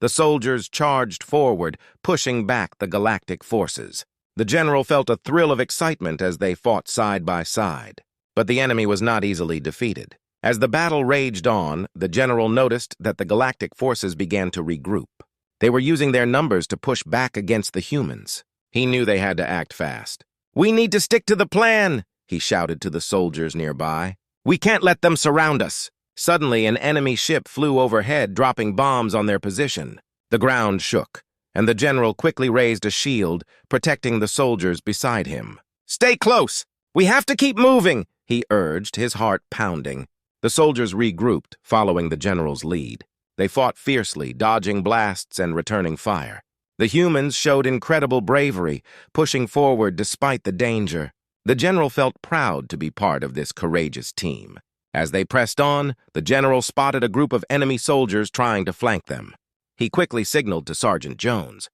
The soldiers charged forward, pushing back the galactic forces. The general felt a thrill of excitement as they fought side by side. But the enemy was not easily defeated. As the battle raged on, the general noticed that the galactic forces began to regroup. They were using their numbers to push back against the humans. He knew they had to act fast. "We need to stick to the plan," he shouted to the soldiers nearby. "We can't let them surround us." Suddenly, an enemy ship flew overhead, dropping bombs on their position. The ground shook, and the general quickly raised a shield, protecting the soldiers beside him. "Stay close! We have to keep moving!" he urged, his heart pounding. The soldiers regrouped, following the general's lead. They fought fiercely, dodging blasts and returning fire. The humans showed incredible bravery, pushing forward despite the danger. The general felt proud to be part of this courageous team. As they pressed on, the general spotted a group of enemy soldiers trying to flank them. He quickly signaled to Sergeant Jones.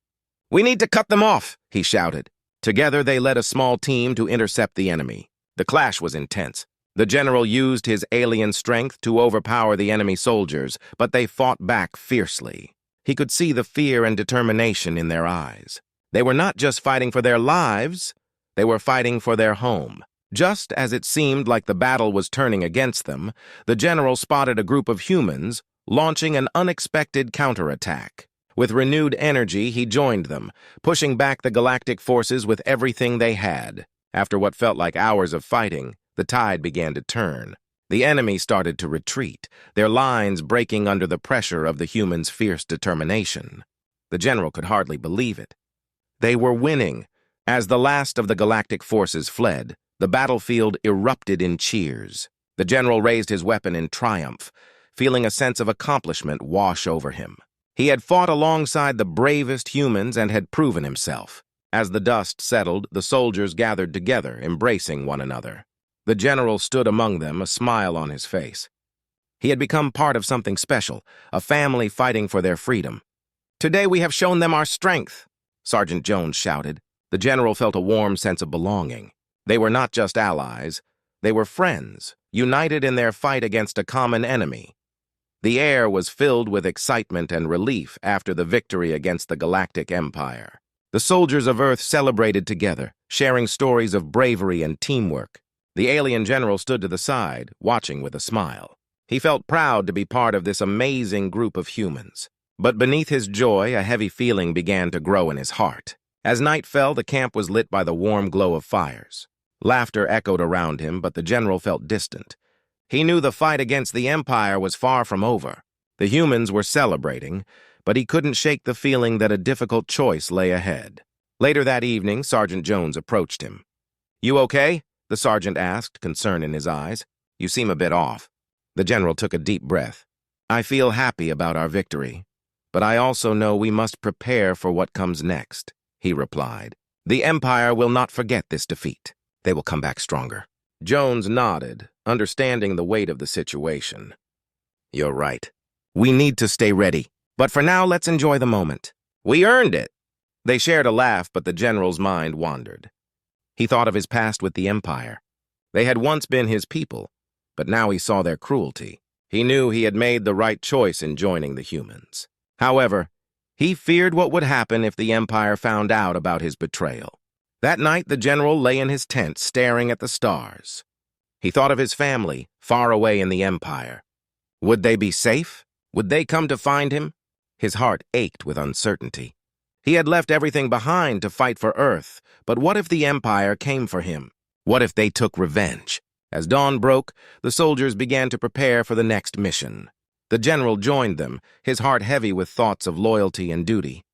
"We need to cut them off," he shouted. Together, they led a small team to intercept the enemy. The clash was intense. The general used his alien strength to overpower the enemy soldiers, but they fought back fiercely. He could see the fear and determination in their eyes. They were not just fighting for their lives, they were fighting for their home. Just as it seemed like the battle was turning against them, the general spotted a group of humans launching an unexpected counterattack. With renewed energy, he joined them, pushing back the galactic forces with everything they had. After what felt like hours of fighting, the tide began to turn. The enemy started to retreat, their lines breaking under the pressure of the humans' fierce determination. The general could hardly believe it. They were winning. As the last of the galactic forces fled, the battlefield erupted in cheers. The general raised his weapon in triumph, feeling a sense of accomplishment wash over him. He had fought alongside the bravest humans and had proven himself. As the dust settled, the soldiers gathered together, embracing one another. The general stood among them, a smile on his face. He had become part of something special, a family fighting for their freedom. "Today we have shown them our strength," Sergeant Jones shouted. The general felt a warm sense of belonging. They were not just allies, they were friends, united in their fight against a common enemy. The air was filled with excitement and relief after the victory against the Galactic Empire. The soldiers of Earth celebrated together, sharing stories of bravery and teamwork. The alien general stood to the side, watching with a smile. He felt proud to be part of this amazing group of humans. But beneath his joy, a heavy feeling began to grow in his heart. As night fell, the camp was lit by the warm glow of fires. Laughter echoed around him, but the general felt distant. He knew the fight against the Empire was far from over. The humans were celebrating, but he couldn't shake the feeling that a difficult choice lay ahead. Later that evening, Sergeant Jones approached him. "You okay?" the sergeant asked, concern in his eyes. "You seem a bit off." The general took a deep breath. "I feel happy about our victory, but I also know we must prepare for what comes next," he replied. "The Empire will not forget this defeat. They will come back stronger." Jones nodded, understanding the weight of the situation. "You're right. We need to stay ready. But for now, let's enjoy the moment. We earned it." They shared a laugh, but the general's mind wandered. He thought of his past with the Empire. They had once been his people, but now he saw their cruelty. He knew he had made the right choice in joining the humans. However, he feared what would happen if the Empire found out about his betrayal. That night, the general lay in his tent, staring at the stars. He thought of his family, far away in the Empire. Would they be safe? Would they come to find him? His heart ached with uncertainty. He had left everything behind to fight for Earth, but what if the Empire came for him? What if they took revenge? As dawn broke, the soldiers began to prepare for the next mission. The general joined them, his heart heavy with thoughts of loyalty and duty.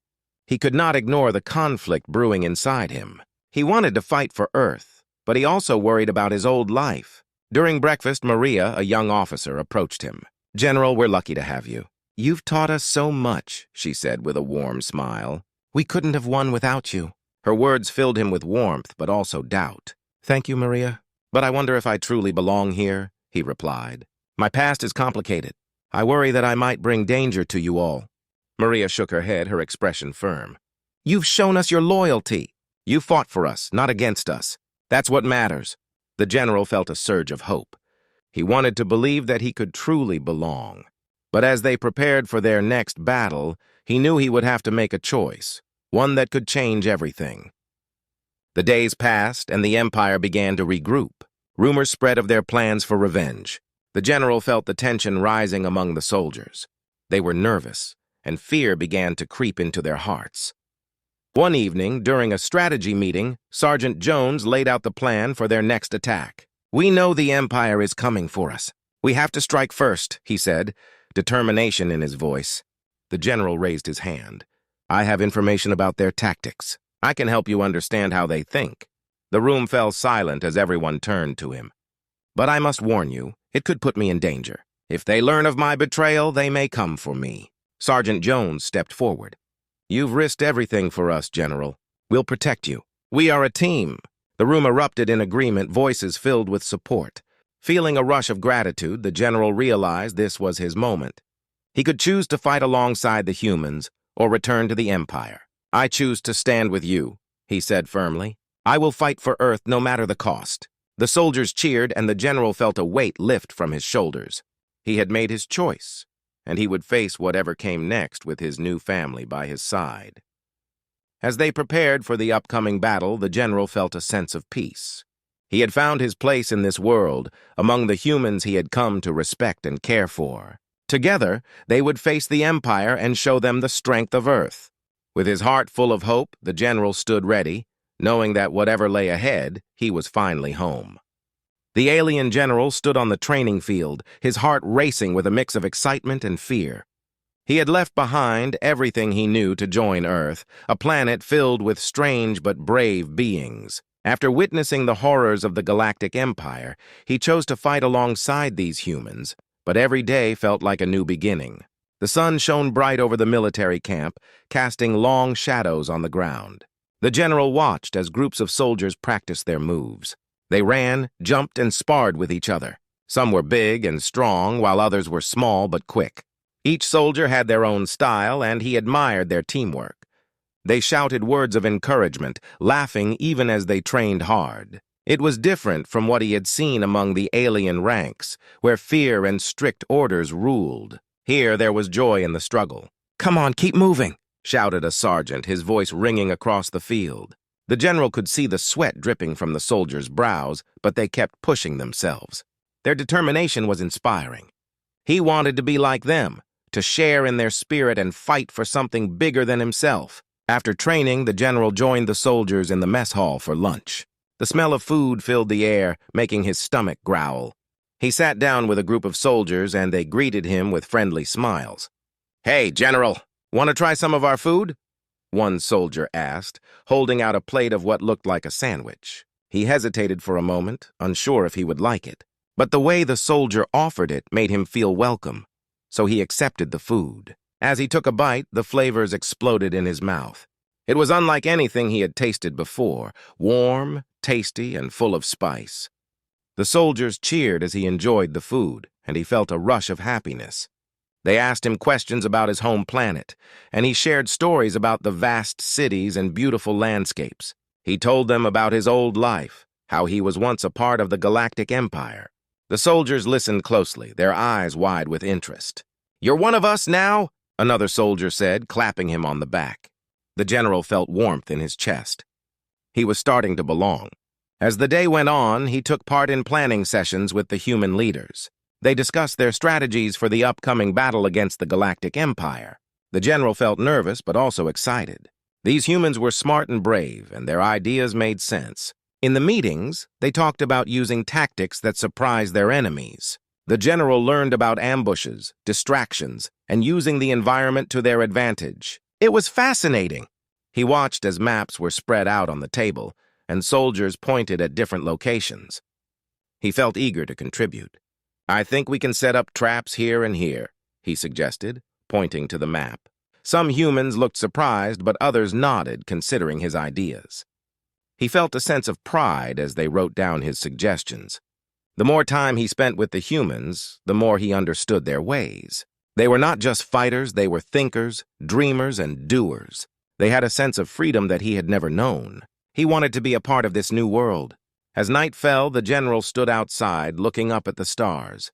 He could not ignore the conflict brewing inside him. He wanted to fight for Earth, but he also worried about his old life. During breakfast, Maria, a young officer, approached him. "General, we're lucky to have you. You've taught us so much," she said with a warm smile. "We couldn't have won without you." Her words filled him with warmth, but also doubt. "Thank you, Maria. But I wonder if I truly belong here," he replied. "My past is complicated. I worry that I might bring danger to you all." Maria shook her head, her expression firm. "You've shown us your loyalty. You fought for us, not against us. That's what matters." The general felt a surge of hope. He wanted to believe that he could truly belong. But as they prepared for their next battle, he knew he would have to make a choice, one that could change everything. The days passed, and the Empire began to regroup. Rumors spread of their plans for revenge. The general felt the tension rising among the soldiers. They were nervous, and fear began to creep into their hearts. One evening, during a strategy meeting, Sergeant Jones laid out the plan for their next attack. "We know the Empire is coming for us. We have to strike first," he said, determination in his voice. The general raised his hand. "I have information about their tactics. I can help you understand how they think." The room fell silent as everyone turned to him. "But I must warn you, it could put me in danger. If they learn of my betrayal, they may come for me." Sergeant Jones stepped forward. "You've risked everything for us, General. We'll protect you. We are a team." The room erupted in agreement, voices filled with support. Feeling a rush of gratitude, the general realized this was his moment. He could choose to fight alongside the humans or return to the Empire. "I choose to stand with you," he said firmly. "I will fight for Earth no matter the cost." The soldiers cheered, and the general felt a weight lift from his shoulders. He had made his choice, and he would face whatever came next with his new family by his side. As they prepared for the upcoming battle, the general felt a sense of peace. He had found his place in this world, among the humans he had come to respect and care for. Together, they would face the Empire and show them the strength of Earth. With his heart full of hope, the general stood ready, knowing that whatever lay ahead, he was finally home. The alien general stood on the training field, his heart racing with a mix of excitement and fear. He had left behind everything he knew to join Earth, a planet filled with strange but brave beings. After witnessing the horrors of the Galactic Empire, he chose to fight alongside these humans, but every day felt like a new beginning. The sun shone bright over the military camp, casting long shadows on the ground. The general watched as groups of soldiers practiced their moves. They ran, jumped, and sparred with each other. Some were big and strong, while others were small but quick. Each soldier had their own style, and he admired their teamwork. They shouted words of encouragement, laughing even as they trained hard. It was different from what he had seen among the alien ranks, where fear and strict orders ruled. Here there was joy in the struggle. "Come on, keep moving," shouted a sergeant, his voice ringing across the field. The general could see the sweat dripping from the soldiers' brows, but they kept pushing themselves. Their determination was inspiring. He wanted to be like them, to share in their spirit and fight for something bigger than himself. After training, the general joined the soldiers in the mess hall for lunch. The smell of food filled the air, making his stomach growl. He sat down with a group of soldiers, and they greeted him with friendly smiles. "Hey, General, want to try some of our food?" one soldier asked, holding out a plate of what looked like a sandwich. He hesitated for a moment, unsure if he would like it. But the way the soldier offered it made him feel welcome, so he accepted the food. As he took a bite, the flavors exploded in his mouth. It was unlike anything he had tasted before, warm, tasty, and full of spice. The soldiers cheered as he enjoyed the food, and he felt a rush of happiness. They asked him questions about his home planet, and he shared stories about the vast cities and beautiful landscapes. He told them about his old life, how he was once a part of the Galactic Empire. The soldiers listened closely, their eyes wide with interest. "You're one of us now?" another soldier said, clapping him on the back. The general felt warmth in his chest. He was starting to belong. As the day went on, he took part in planning sessions with the human leaders. They discussed their strategies for the upcoming battle against the Galactic Empire. The general felt nervous but also excited. These humans were smart and brave, and their ideas made sense. In the meetings, they talked about using tactics that surprised their enemies. The general learned about ambushes, distractions, and using the environment to their advantage. It was fascinating. He watched as maps were spread out on the table, and soldiers pointed at different locations. He felt eager to contribute. "I think we can set up traps here and here," he suggested, pointing to the map. Some humans looked surprised, but others nodded, considering his ideas. He felt a sense of pride as they wrote down his suggestions. The more time he spent with the humans, the more he understood their ways. They were not just fighters, they were thinkers, dreamers, and doers. They had a sense of freedom that he had never known. He wanted to be a part of this new world. As night fell, the general stood outside, looking up at the stars.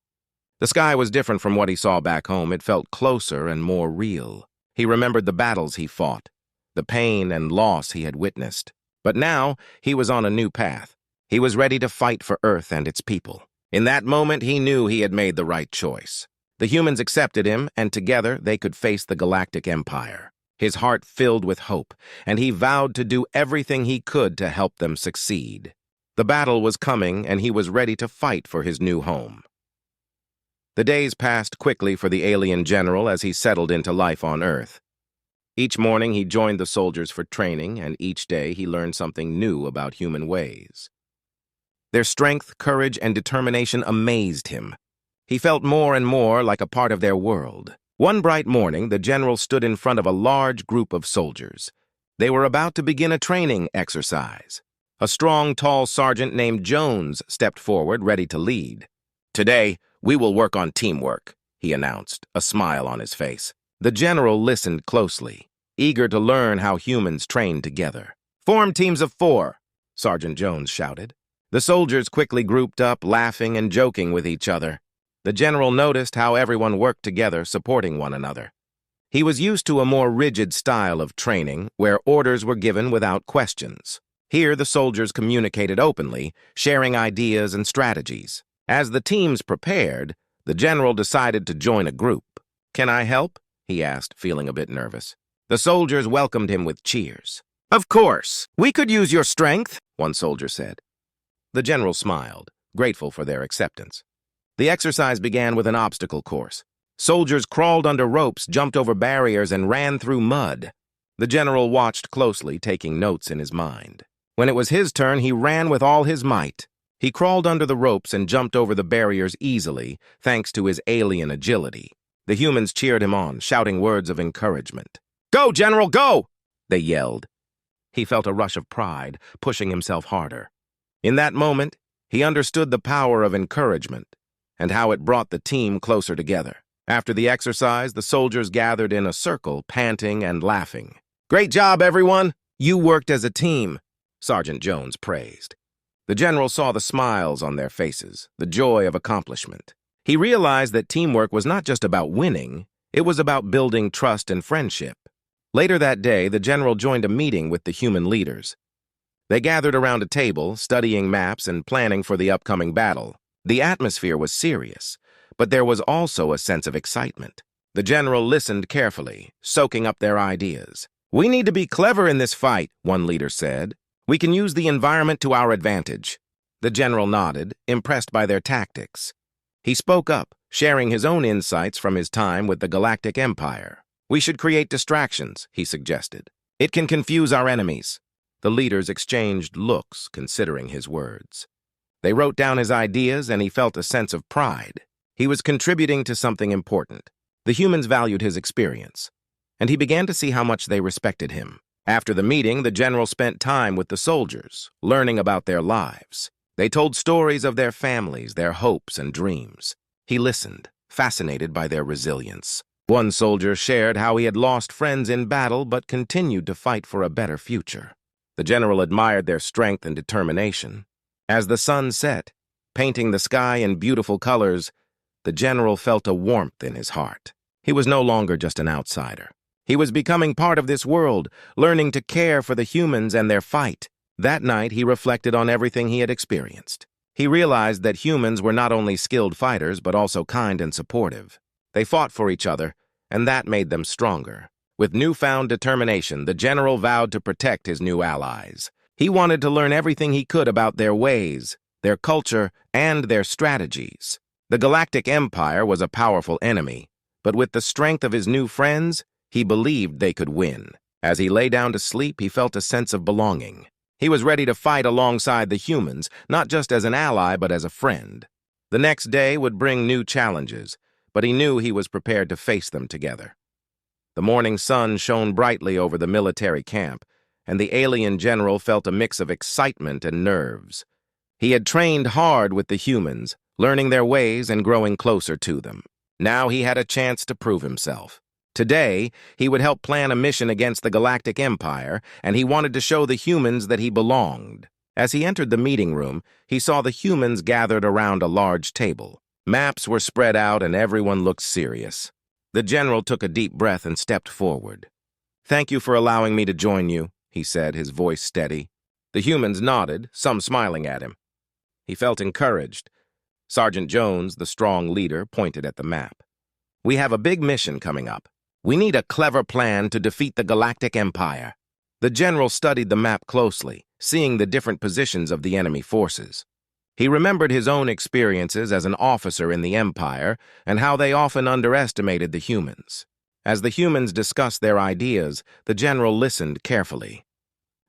The sky was different from what he saw back home. It felt closer and more real. He remembered the battles he fought, the pain and loss he had witnessed. But now, he was on a new path. He was ready to fight for Earth and its people. In that moment, he knew he had made the right choice. The humans accepted him, and together they could face the Galactic Empire. His heart filled with hope, and he vowed to do everything he could to help them succeed. The battle was coming, and he was ready to fight for his new home. The days passed quickly for the alien general as he settled into life on Earth. Each morning he joined the soldiers for training, and each day he learned something new about human ways. Their strength, courage, and determination amazed him. He felt more and more like a part of their world. One bright morning, the general stood in front of a large group of soldiers. They were about to begin a training exercise. A strong, tall sergeant named Jones stepped forward, ready to lead. "Today, we will work on teamwork," he announced, a smile on his face. The general listened closely, eager to learn how humans train together. "Form teams of 4, Sergeant Jones shouted. The soldiers quickly grouped up, laughing and joking with each other. The general noticed how everyone worked together, supporting one another. He was used to a more rigid style of training, where orders were given without questions. Here, the soldiers communicated openly, sharing ideas and strategies. As the teams prepared, the general decided to join a group. "Can I help?" he asked, feeling a bit nervous. The soldiers welcomed him with cheers. "Of course, we could use your strength," one soldier said. The general smiled, grateful for their acceptance. The exercise began with an obstacle course. Soldiers crawled under ropes, jumped over barriers, and ran through mud. The general watched closely, taking notes in his mind. When it was his turn, he ran with all his might. He crawled under the ropes and jumped over the barriers easily, thanks to his alien agility. The humans cheered him on, shouting words of encouragement. "Go, General, go!" they yelled. He felt a rush of pride, pushing himself harder. In that moment, he understood the power of encouragement and how it brought the team closer together. After the exercise, the soldiers gathered in a circle, panting and laughing. "Great job, everyone! You worked as a team," Sergeant Jones praised. The general saw the smiles on their faces, the joy of accomplishment. He realized that teamwork was not just about winning, it was about building trust and friendship. Later that day, the general joined a meeting with the human leaders. They gathered around a table, studying maps and planning for the upcoming battle. The atmosphere was serious, but there was also a sense of excitement. The general listened carefully, soaking up their ideas. "We need to be clever in this fight," one leader said. "We can use the environment to our advantage." The general nodded, impressed by their tactics. He spoke up, sharing his own insights from his time with the Galactic Empire. "We should create distractions," he suggested. "It can confuse our enemies." The leaders exchanged looks, considering his words. They wrote down his ideas, and he felt a sense of pride. He was contributing to something important. The humans valued his experience, and he began to see how much they respected him. After the meeting, the general spent time with the soldiers, learning about their lives. They told stories of their families, their hopes and dreams. He listened, fascinated by their resilience. One soldier shared how he had lost friends in battle but continued to fight for a better future. The general admired their strength and determination. As the sun set, painting the sky in beautiful colors, the general felt a warmth in his heart. He was no longer just an outsider. He was becoming part of this world, learning to care for the humans and their fight. That night, he reflected on everything he had experienced. He realized that humans were not only skilled fighters, but also kind and supportive. They fought for each other, and that made them stronger. With newfound determination, the general vowed to protect his new allies. He wanted to learn everything he could about their ways, their culture, and their strategies. The Galactic Empire was a powerful enemy, but with the strength of his new friends, he believed they could win. As he lay down to sleep, he felt a sense of belonging. He was ready to fight alongside the humans, not just as an ally, but as a friend. The next day would bring new challenges, but he knew he was prepared to face them together. The morning sun shone brightly over the military camp, and the alien general felt a mix of excitement and nerves. He had trained hard with the humans, learning their ways and growing closer to them. Now he had a chance to prove himself. Today, he would help plan a mission against the Galactic Empire, and he wanted to show the humans that he belonged. As he entered the meeting room, he saw the humans gathered around a large table. Maps were spread out and everyone looked serious. The general took a deep breath and stepped forward. "Thank you for allowing me to join you," he said, his voice steady. The humans nodded, some smiling at him. He felt encouraged. Sergeant Jones, the strong leader, pointed at the map. "We have a big mission coming up. We need a clever plan to defeat the Galactic Empire." The general studied the map closely, seeing the different positions of the enemy forces. He remembered his own experiences as an officer in the Empire and how they often underestimated the humans. As the humans discussed their ideas, the general listened carefully.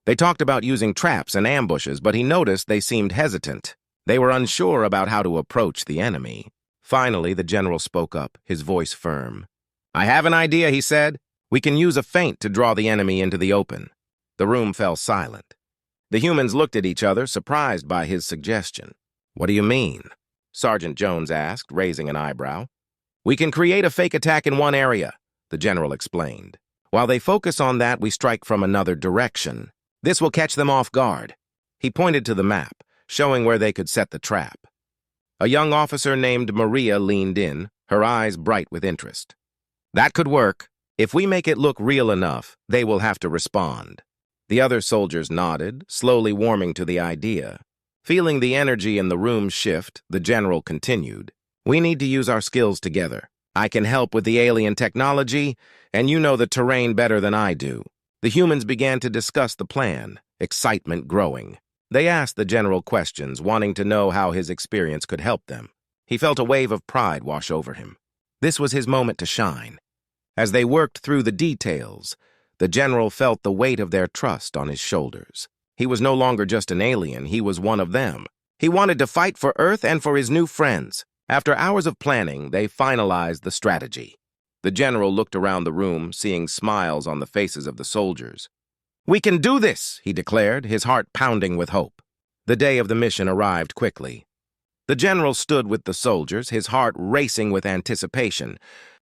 They talked about using traps and ambushes, but he noticed they seemed hesitant. They were unsure about how to approach the enemy. Finally, the general spoke up, his voice firm. "I have an idea," he said. "We can use a feint to draw the enemy into the open." The room fell silent. The humans looked at each other, surprised by his suggestion. "What do you mean?" Sergeant Jones asked, raising an eyebrow. "We can create a fake attack in one area," the general explained. "While they focus on that, we strike from another direction. This will catch them off guard." He pointed to the map, showing where they could set the trap. A young officer named Maria leaned in, her eyes bright with interest. "That could work. If we make it look real enough, they will have to respond." The other soldiers nodded, slowly warming to the idea. Feeling the energy in the room shift, the general continued. "We need to use our skills together. I can help with the alien technology, and you know the terrain better than I do." The humans began to discuss the plan, excitement growing. They asked the general questions, wanting to know how his experience could help them. He felt a wave of pride wash over him. This was his moment to shine. As they worked through the details, the general felt the weight of their trust on his shoulders. He was no longer just an alien, he was one of them. He wanted to fight for Earth and for his new friends. After hours of planning, they finalized the strategy. The general looked around the room, seeing smiles on the faces of the soldiers. "We can do this," he declared, his heart pounding with hope. The day of the mission arrived quickly. The general stood with the soldiers, his heart racing with anticipation.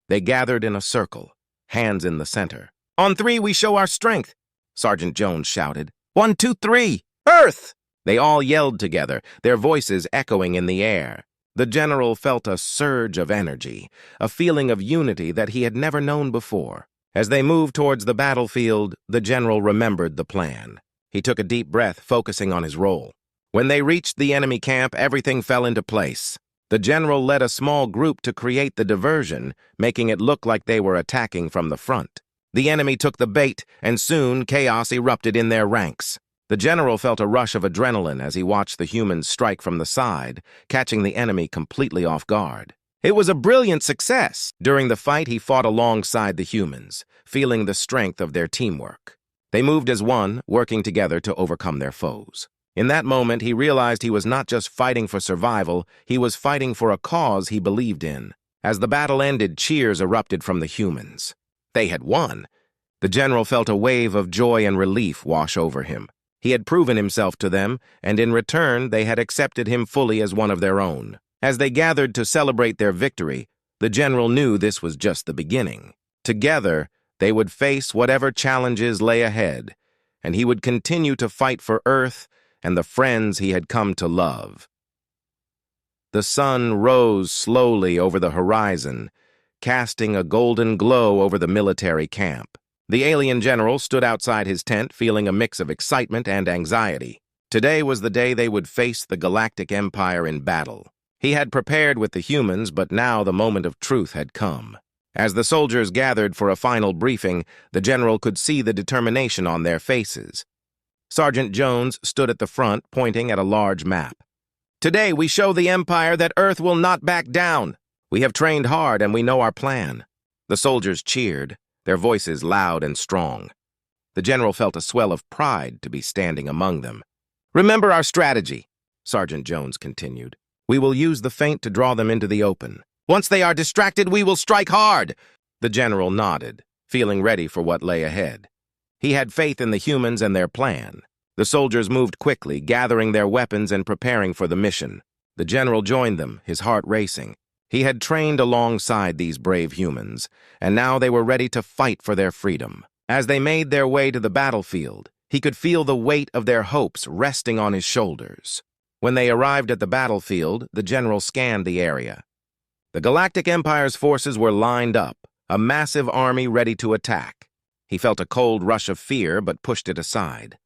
They gathered in a circle, hands in the center. "On three, we show our strength," Sergeant Jones shouted. 1, 2, 3, Earth! They all yelled together, their voices echoing in the air. The general felt a surge of energy, a feeling of unity that he had never known before. As they moved towards the battlefield, the general remembered the plan. He took a deep breath, focusing on his role. When they reached the enemy camp, everything fell into place. The general led a small group to create the diversion, making it look like they were attacking from the front. The enemy took the bait, and soon chaos erupted in their ranks. The general felt a rush of adrenaline as he watched the humans strike from the side, catching the enemy completely off guard. It was a brilliant success. During the fight, he fought alongside the humans, feeling the strength of their teamwork. They moved as one, working together to overcome their foes. In that moment, he realized he was not just fighting for survival, he was fighting for a cause he believed in. As the battle ended, cheers erupted from the humans. They had won. The general felt a wave of joy and relief wash over him. He had proven himself to them, and in return, they had accepted him fully as one of their own. As they gathered to celebrate their victory, the general knew this was just the beginning. Together, they would face whatever challenges lay ahead, and he would continue to fight for Earth and the friends he had come to love. The sun rose slowly over the horizon, casting a golden glow over the military camp. The alien general stood outside his tent, feeling a mix of excitement and anxiety. Today was the day they would face the Galactic Empire in battle. He had prepared with the humans, but now the moment of truth had come. As the soldiers gathered for a final briefing, the general could see the determination on their faces. Sergeant Jones stood at the front, pointing at a large map. "Today we show the Empire that Earth will not back down. We have trained hard and we know our plan." The soldiers cheered, their voices loud and strong. The general felt a swell of pride to be standing among them. "Remember our strategy," Sergeant Jones continued. "We will use the feint to draw them into the open. Once they are distracted, we will strike hard." The general nodded, feeling ready for what lay ahead. He had faith in the humans and their plan. The soldiers moved quickly, gathering their weapons and preparing for the mission. The general joined them, his heart racing. He had trained alongside these brave humans, and now they were ready to fight for their freedom. As they made their way to the battlefield, he could feel the weight of their hopes resting on his shoulders. When they arrived at the battlefield, the general scanned the area. The Galactic Empire's forces were lined up, a massive army ready to attack. He felt a cold rush of fear, but pushed it aside.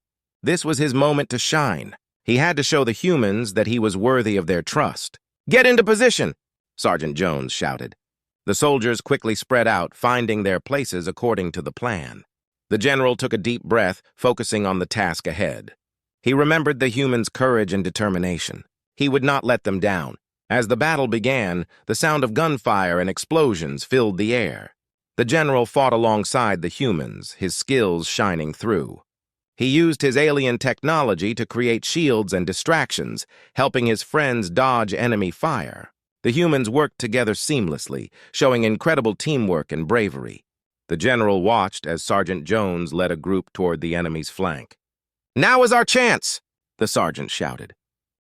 This was his moment to shine. He had to show the humans that he was worthy of their trust. "Get into position!" Sergeant Jones shouted. The soldiers quickly spread out, finding their places according to the plan. The general took a deep breath, focusing on the task ahead. He remembered the humans' courage and determination. He would not let them down. As the battle began, the sound of gunfire and explosions filled the air. The general fought alongside the humans, his skills shining through. He used his alien technology to create shields and distractions, helping his friends dodge enemy fire. The humans worked together seamlessly, showing incredible teamwork and bravery. The general watched as Sergeant Jones led a group toward the enemy's flank. "Now is our chance!" the sergeant shouted.